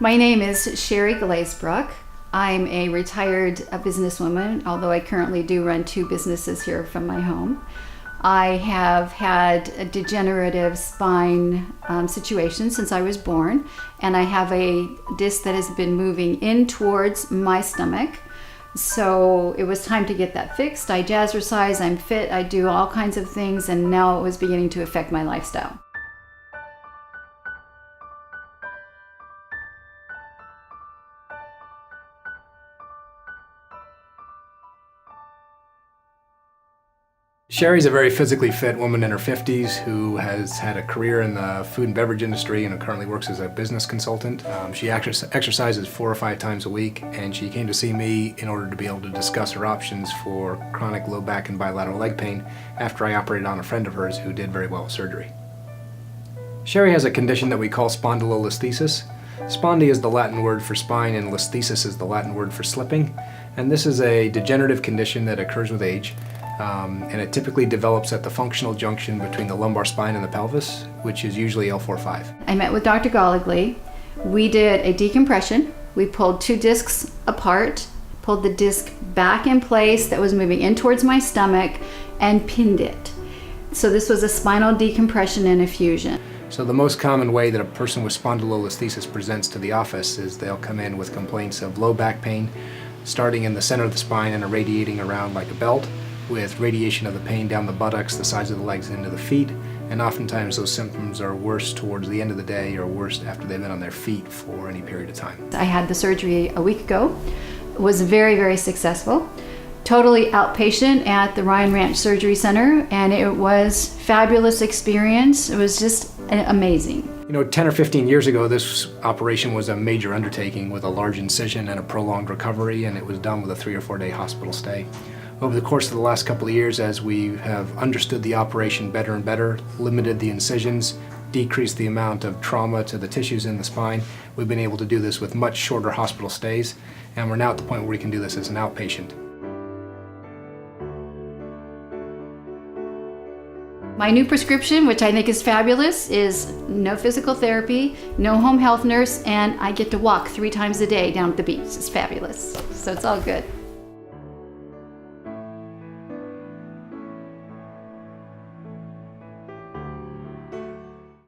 My name is Sherry Glazebrook. I'm a retired businesswoman, although I currently do run 2 businesses here from my home. I have had a degenerative spine situation since I was born, and I have a disc that has been moving in towards my stomach. So it was time to get that fixed. I jazzercise, I'm fit, I do all kinds of things, and now it was beginning to affect my lifestyle. Sherry's a very physically fit woman in her 50s who has had a career in the food and beverage industry and currently works as a business consultant. She exercises 4 or 5 times a week, and she came to see me in order to be able to discuss her options for chronic low back and bilateral leg pain after I operated on a friend of hers who did very well with surgery. Sherry has a condition that we call spondylolisthesis. Spondy is the Latin word for spine and listhesis is the Latin word for slipping. And this is a degenerative condition that occurs with age. And it typically develops at the functional junction between the lumbar spine and the pelvis, which is usually L4-5. I met with Dr. Gollogly. We did a decompression. We pulled 2 discs apart, pulled the disc back in place that was moving in towards my stomach, and pinned it. So this was a spinal decompression and a fusion. So the most common way that a person with spondylolisthesis presents to the office is they'll come in with complaints of low back pain, starting in the center of the spine and irradiating around like a belt, with radiation of the pain down the buttocks, the sides of the legs, into the feet, and oftentimes those symptoms are worse towards the end of the day or worse after they've been on their feet for any period of time. I had the surgery a week ago. It was very, very successful. Totally outpatient at the Ryan Ranch Surgery Center, and it was a fabulous experience. It was just amazing. You know, 10 or 15 years ago, this operation was a major undertaking with a large incision and a prolonged recovery, and it was done with a 3 or 4 day hospital stay. Over the course of the last couple of years, as we have understood the operation better and better, limited the incisions, decreased the amount of trauma to the tissues in the spine, we've been able to do this with much shorter hospital stays, and we're now at the point where we can do this as an outpatient. My new prescription, which I think is fabulous, is no physical therapy, no home health nurse, and I get to walk 3 times a day down at the beach. It's fabulous. So it's all good.